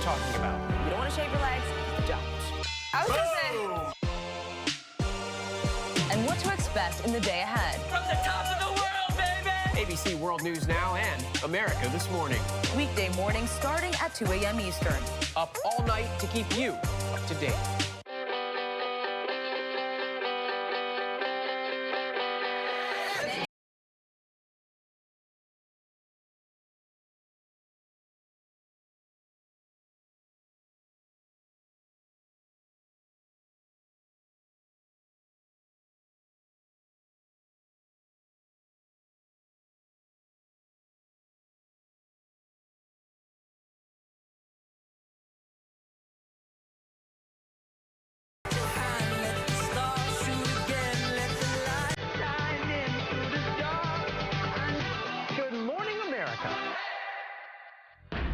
talking about. You don't want to shave your legs? Don't. I was gonna say. And what to expect in the day ahead. From the top of the world, baby! ABC World News Now and America This Morning. Weekday mornings starting at 2 a.m. Eastern. Up all night to keep you up to date.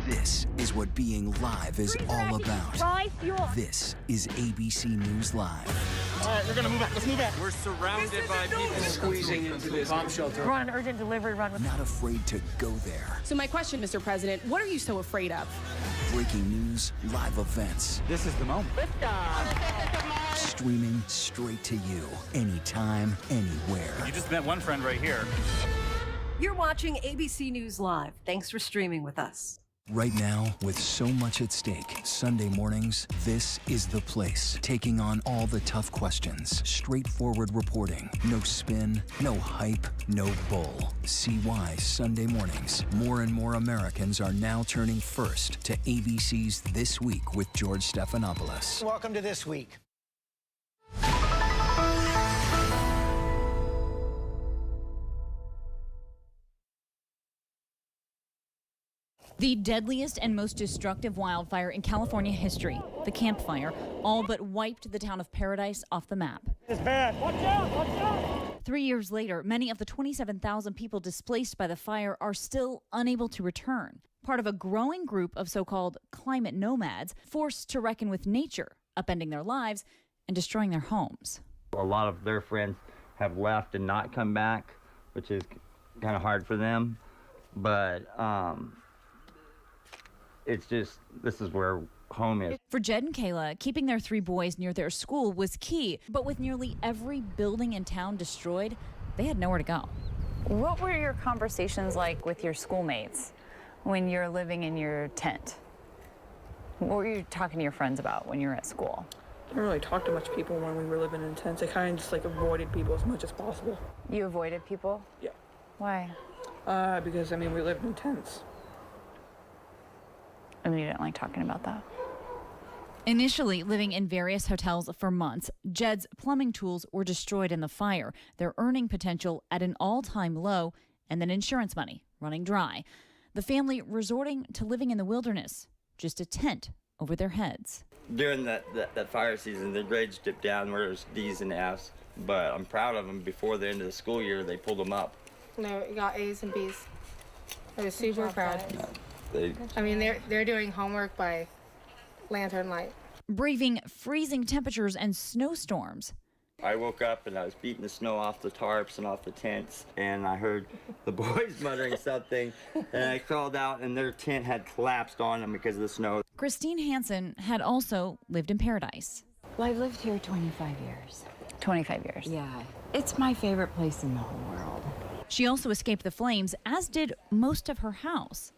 This is what being live is all about. This is ABC News Live. All right, we're gonna move out. Let's move out. We're surrounded by people squeezing into this bomb shelter. We're on an urgent delivery run. Not afraid to go there. So my question, Mr. President, what are you so afraid of? Breaking news, live events. This is the moment. Streaming straight to you, anytime, anywhere. You just met one friend right here. You're watching ABC News Live. Thanks for streaming with us. Right now, with so much at stake, Sunday mornings, this is the place. Taking on all the tough questions. Straightforward reporting. No spin, no hype, no bull. See why Sunday mornings, more and more Americans are now turning first to ABC's This Week with George Stephanopoulos. Welcome to This Week. The deadliest and most destructive wildfire in California history, the Camp Fire, all but wiped the town of Paradise off the map. It's bad. Watch out! Watch out! 3 years later, many of the 27,000 people displaced by the fire are still unable to return, part of a growing group of so-called climate nomads forced to reckon with nature, upending their lives and destroying their homes. A lot of their friends have left and not come back, which is kind of hard for them, but it's just, this is where home is. For Jed and Kayla, keeping their 3 boys near their school was key, but with nearly every building in town destroyed, they had nowhere to go. What were your conversations like with your schoolmates when you're living in your tent? What were you talking to your friends about when you were at school? I didn't really talk to much people when we were living in tents. I kind of just like avoided people as much as possible. You avoided people? Yeah. Why? Because I mean we lived in tents. And you didn't like talking about that? Initially living in various hotels for months, Jed's plumbing tools were destroyed in the fire, their earning potential at an all-time low, and then insurance money running dry. The family resorting to living in the wilderness, just a tent over their heads. During that fire season, the grades dipped down where there's D's and F's, but I'm proud of them. Before the end of the school year, they pulled them up. No, we got A's and B's. I was super proud. They, I mean, they're doing homework by lantern light. Braving freezing temperatures and snowstorms. I woke up and I was beating the snow off the tarps and off the tents, and I heard the boys muttering something, and I crawled out and their tent had collapsed on them because of the snow. Christine Hansen had also lived in Paradise. Well, I've lived here 25 years. 25 years. Yeah, it's my favorite place in the whole world. She also escaped the flames, as did most of her house.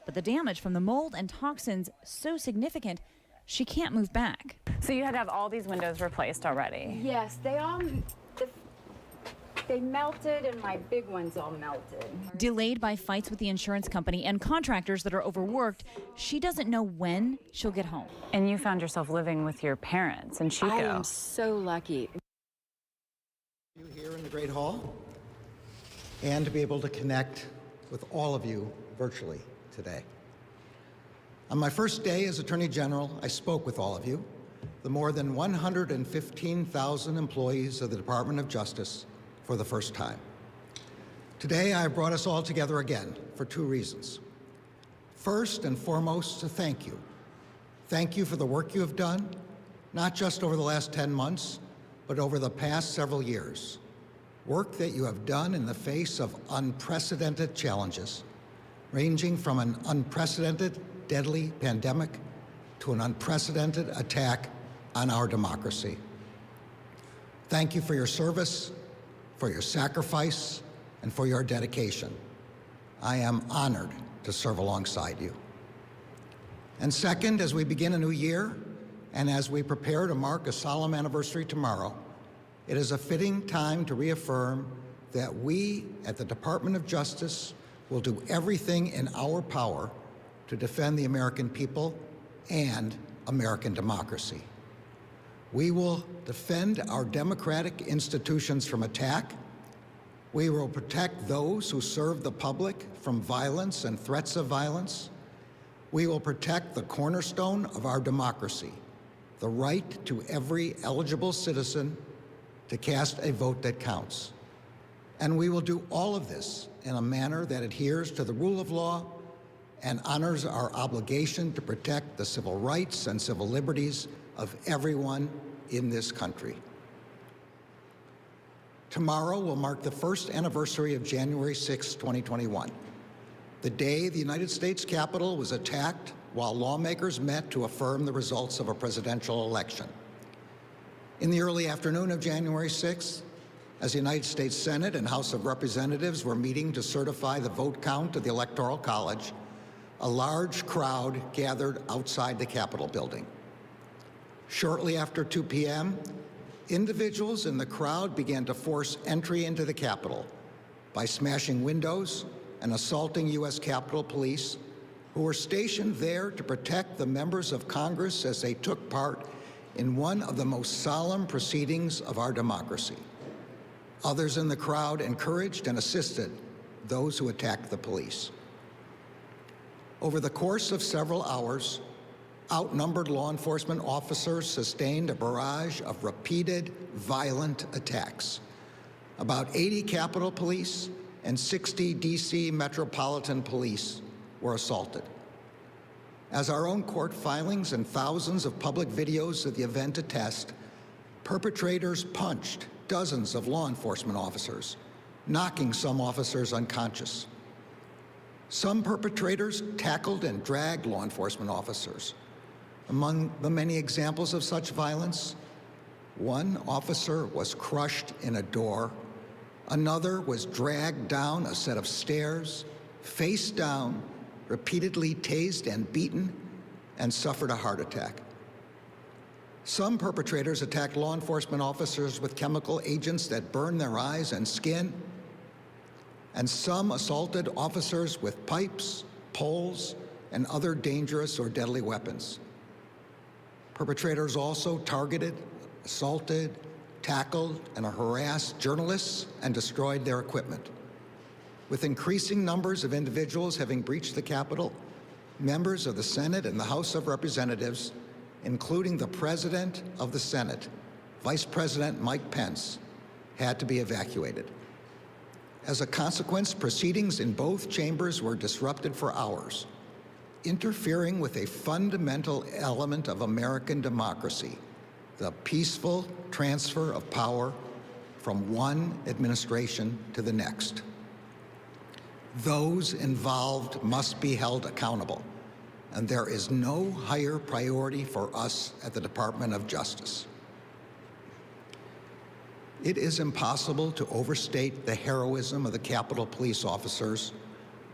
But the damage from the mold and toxins so significant, she can't move back. So you had to have all these windows replaced already? Yes, they melted and my big ones all melted. Delayed by fights with the insurance company and contractors that are overworked, she doesn't know when she'll get home. And you found yourself living with your parents in Chico. I am so lucky. You here in the Great Hall, and to be able to connect with all of you virtually today. On my first day as Attorney General, I spoke with all of you, the more than 115,000 employees of the Department of Justice, for the first time. Today, I have brought us all together again for 2 reasons. First and foremost, to thank you. Thank you for the work you have done, not just over the last 10 months, but over the past several years. Work that you have done in the face of unprecedented challenges, ranging from an unprecedented, deadly pandemic to an unprecedented attack on our democracy. Thank you for your service, for your sacrifice, and for your dedication. I am honored to serve alongside you. And second, as we begin a new year, and as we prepare to mark a solemn anniversary tomorrow, it is a fitting time to reaffirm that we at the Department of Justice will do everything in our power to defend the American people and American democracy. We will defend our democratic institutions from attack. We will protect those who serve the public from violence and threats of violence. We will protect the cornerstone of our democracy, the right to every eligible citizen to cast a vote that counts. And we will do all of this in a manner that adheres to the rule of law and honors our obligation to protect the civil rights and civil liberties of everyone in this country. Tomorrow will mark the first anniversary of January 6, 2021, the day the United States Capitol was attacked while lawmakers met to affirm the results of a presidential election. In the early afternoon of January 6th, as the United States Senate and House of Representatives were meeting to certify the vote count of the Electoral College, a large crowd gathered outside the Capitol building. Shortly after 2 p.m., individuals in the crowd began to force entry into the Capitol by smashing windows and assaulting U.S. Capitol Police, who were stationed there to protect the members of Congress as they took part in one of the most solemn proceedings of our democracy. Others in the crowd encouraged and assisted those who attacked the police. Over the course of several hours, outnumbered law enforcement officers sustained a barrage of repeated violent attacks. About 80 Capitol Police and 60 D.C. Metropolitan Police were assaulted. As our own court filings and thousands of public videos of the event attest, perpetrators punched dozens of law enforcement officers, knocking some officers unconscious. Some perpetrators tackled and dragged law enforcement officers. Among the many examples of such violence, one officer was crushed in a door, another was dragged down a set of stairs, face down, repeatedly tased and beaten, and suffered a heart attack. Some perpetrators attacked law enforcement officers with chemical agents that burned their eyes and skin, and some assaulted officers with pipes, poles, and other dangerous or deadly weapons. Perpetrators also targeted, assaulted, tackled, and harassed journalists and destroyed their equipment. With increasing numbers of individuals having breached the Capitol, members of the Senate and the House of Representatives, including the President of the Senate, Vice President Mike Pence, had to be evacuated. As a consequence, proceedings in both chambers were disrupted for hours, interfering with a fundamental element of American democracy, the peaceful transfer of power from one administration to the next. Those involved must be held accountable, and there is no higher priority for us at the Department of Justice. It is impossible to overstate the heroism of the Capitol Police officers,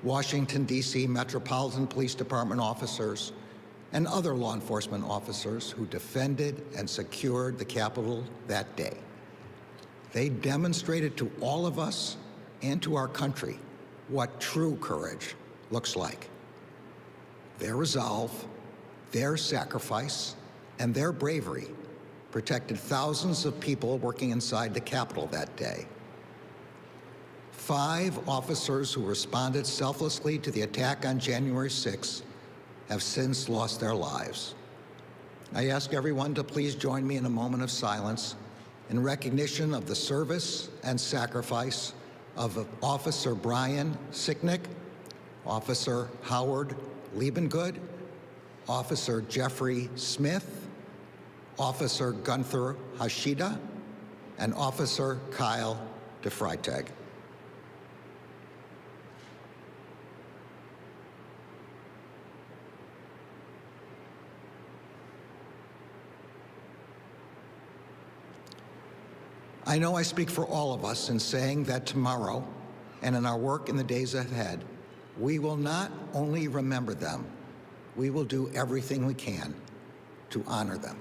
Washington, D.C. Metropolitan Police Department officers, and other law enforcement officers who defended and secured the Capitol that day. They demonstrated to all of us and to our country what true courage looks like. Their resolve, their sacrifice, and their bravery protected thousands of people working inside the Capitol that day. 5 officers who responded selflessly to the attack on January 6th have since lost their lives. I ask everyone to please join me in a moment of silence in recognition of the service and sacrifice of Officer Brian Sicknick, Officer Howard Liebengood, Officer Jeffrey Smith, Officer Gunther Hashida, and Officer Kyle DeFreitag. I know I speak for all of us in saying that tomorrow, and in our work in the days ahead, we will not only remember them, we will do everything we can to honor them.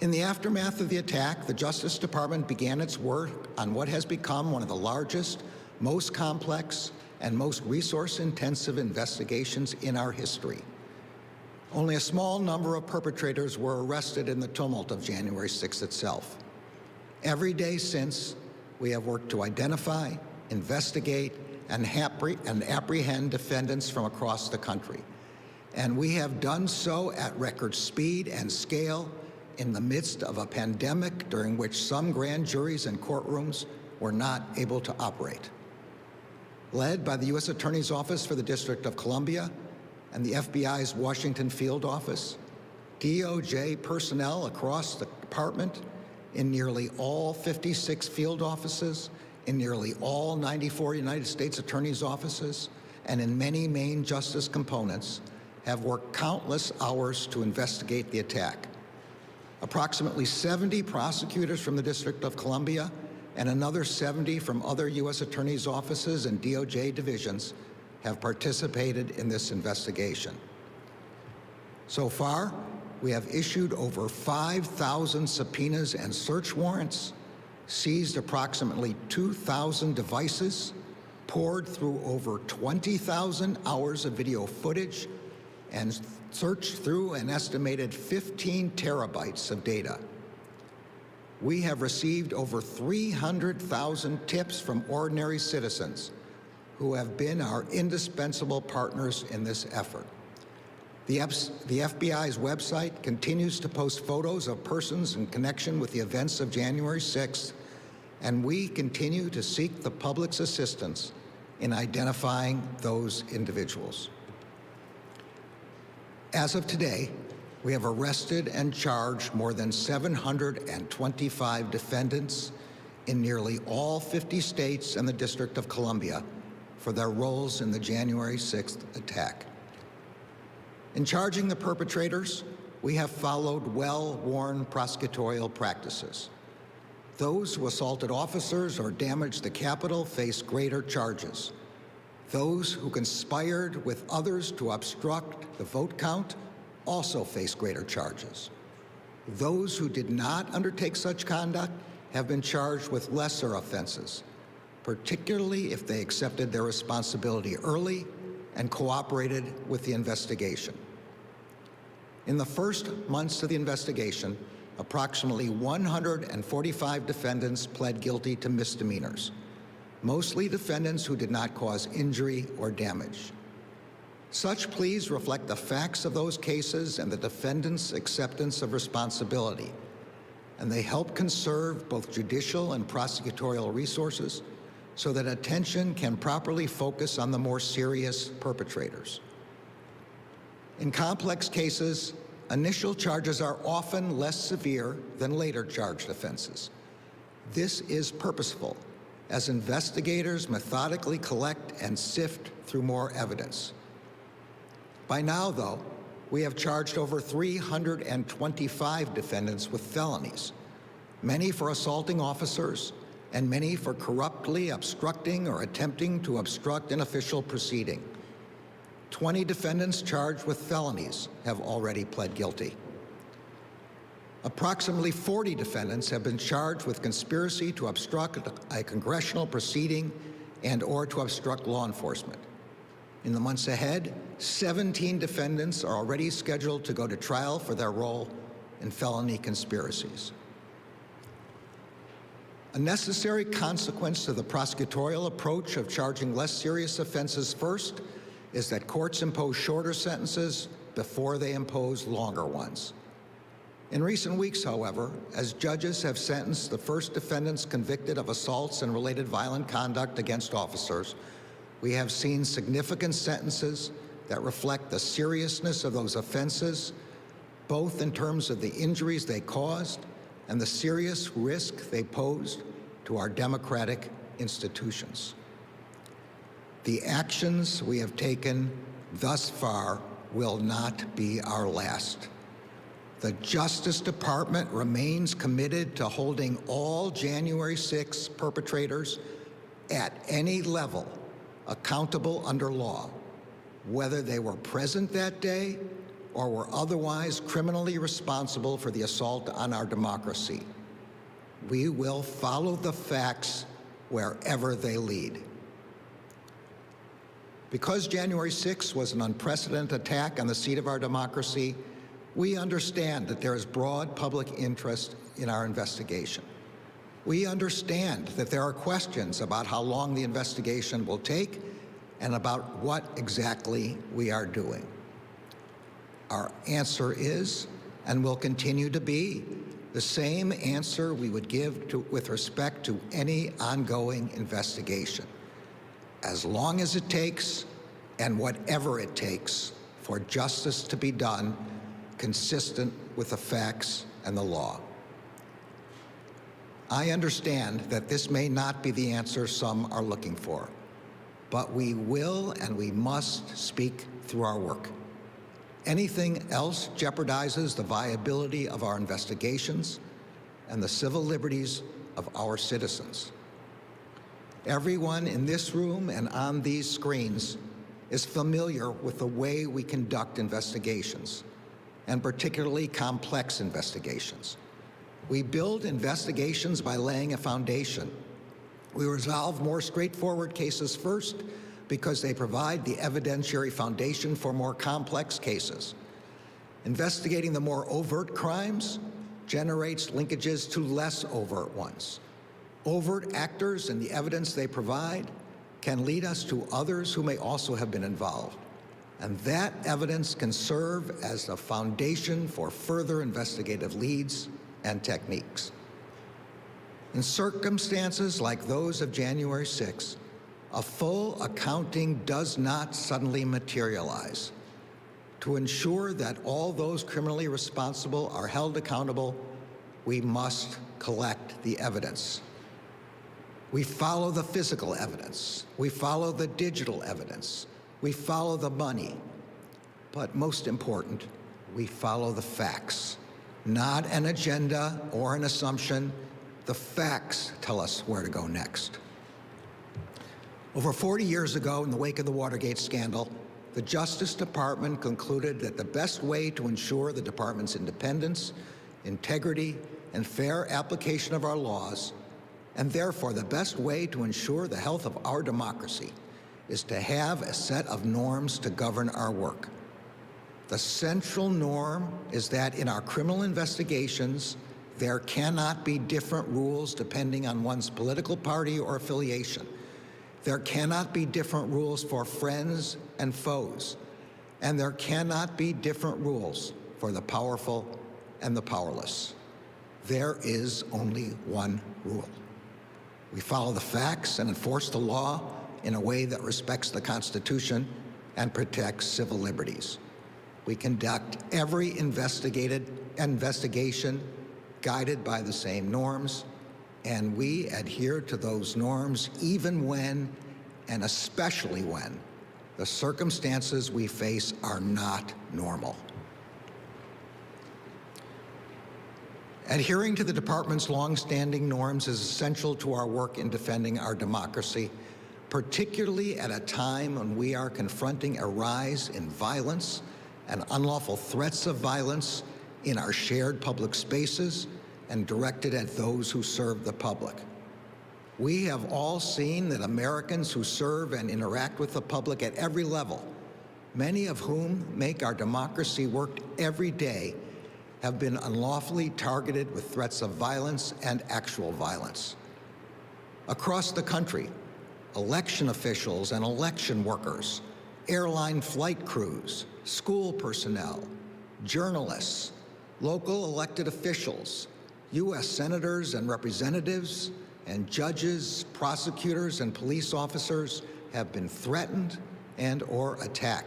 In the aftermath of the attack, the Justice Department began its work on what has become one of the largest, most complex, and most resource-intensive investigations in our history. Only a small number of perpetrators were arrested in the tumult of January 6th itself. Every day since, we have worked to identify, investigate, and apprehend defendants from across the country. And we have done so at record speed and scale in the midst of a pandemic during which some grand juries and courtrooms were not able to operate. Led by the U.S. Attorney's Office for the District of Columbia and the FBI's Washington Field Office, DOJ personnel across the department in nearly all 56 field offices, in nearly all 94 United States Attorney's offices, and in many main justice components have worked countless hours to investigate the attack. Approximately 70 prosecutors from the District of Columbia and another 70 from other U.S. Attorney's offices and DOJ divisions have participated in this investigation. So far, we have issued over 5,000 subpoenas and search warrants, seized approximately 2,000 devices, poured through over 20,000 hours of video footage, and searched through an estimated 15 terabytes of data. We have received over 300,000 tips from ordinary citizens who have been our indispensable partners in this effort. The FBI's website continues to post photos of persons in connection with the events of January 6th, and we continue to seek the public's assistance in identifying those individuals. As of today, we have arrested and charged more than 725 defendants in nearly all 50 states and the District of Columbia for their roles in the January 6th attack. In charging the perpetrators, we have followed well-worn prosecutorial practices. Those who assaulted officers or damaged the Capitol face greater charges. Those who conspired with others to obstruct the vote count also face greater charges. Those who did not undertake such conduct have been charged with lesser offenses, particularly if they accepted their responsibility early and cooperated with the investigation. In the first months of the investigation, approximately 145 defendants pled guilty to misdemeanors, mostly defendants who did not cause injury or damage. Such pleas reflect the facts of those cases and the defendant's acceptance of responsibility, and they help conserve both judicial and prosecutorial resources so that attention can properly focus on the more serious perpetrators. In complex cases, initial charges are often less severe than later charged offenses. This is purposeful, as investigators methodically collect and sift through more evidence. By now, though, we have charged over 325 defendants with felonies, many for assaulting officers, and many for corruptly obstructing or attempting to obstruct an official proceeding. 20 defendants charged with felonies have already pled guilty. Approximately 40 defendants have been charged with conspiracy to obstruct a congressional proceeding and/or to obstruct law enforcement. In the months ahead, 17 defendants are already scheduled to go to trial for their role in felony conspiracies. A necessary consequence to the prosecutorial approach of charging less serious offenses first is that courts impose shorter sentences before they impose longer ones. In recent weeks, however, as judges have sentenced the first defendants convicted of assaults and related violent conduct against officers, we have seen significant sentences that reflect the seriousness of those offenses, both in terms of the injuries they caused and the serious risk they posed to our democratic institutions. The actions we have taken thus far will not be our last. The Justice Department remains committed to holding all January 6 perpetrators at any level accountable under law, whether they were present that day or were otherwise criminally responsible for the assault on our democracy. We will follow the facts wherever they lead. Because January 6 was an unprecedented attack on the seat of our democracy, we understand that there is broad public interest in our investigation. We understand that there are questions about how long the investigation will take and about what exactly we are doing. Our answer is, and will continue to be, the same answer we would give with respect to any ongoing investigation. As long as it takes, and whatever it takes, for justice to be done consistent with the facts and the law. I understand that this may not be the answer some are looking for, but we will and we must speak through our work. Anything else jeopardizes the viability of our investigations and the civil liberties of our citizens. Everyone in this room and on these screens is familiar with the way we conduct investigations, and particularly complex investigations. We build investigations by laying a foundation. We resolve more straightforward cases first because they provide the evidentiary foundation for more complex cases. Investigating the more overt crimes generates linkages to less overt ones. Overt actors and the evidence they provide can lead us to others who may also have been involved. And that evidence can serve as the foundation for further investigative leads and techniques. In circumstances like those of January 6, a full accounting does not suddenly materialize. To ensure that all those criminally responsible are held accountable, we must collect the evidence. We follow the physical evidence. We follow the digital evidence. We follow the money. But most important, we follow the facts. Not an agenda or an assumption. The facts tell us where to go next. Over 40 years ago, in the wake of the Watergate scandal, the Justice Department concluded that the best way to ensure the department's independence, integrity, and fair application of our laws, and therefore the best way to ensure the health of our democracy, is to have a set of norms to govern our work. The central norm is that in our criminal investigations, there cannot be different rules depending on one's political party or affiliation. There cannot be different rules for friends and foes, and there cannot be different rules for the powerful and the powerless. There is only one rule. We follow the facts and enforce the law in a way that respects the Constitution and protects civil liberties. We conduct every investigation guided by the same norms, and we adhere to those norms even when, and especially when, the circumstances we face are not normal. Adhering to the department's long-standing norms is essential to our work in defending our democracy, particularly at a time when we are confronting a rise in violence and unlawful threats of violence in our shared public spaces and directed at those who serve the public. We have all seen that Americans who serve and interact with the public at every level, many of whom make our democracy work every day, have been unlawfully targeted with threats of violence and actual violence. Across the country, election officials and election workers, airline flight crews, school personnel, journalists, local elected officials, U.S. senators and representatives, and judges, prosecutors, and police officers have been threatened and/or attacked.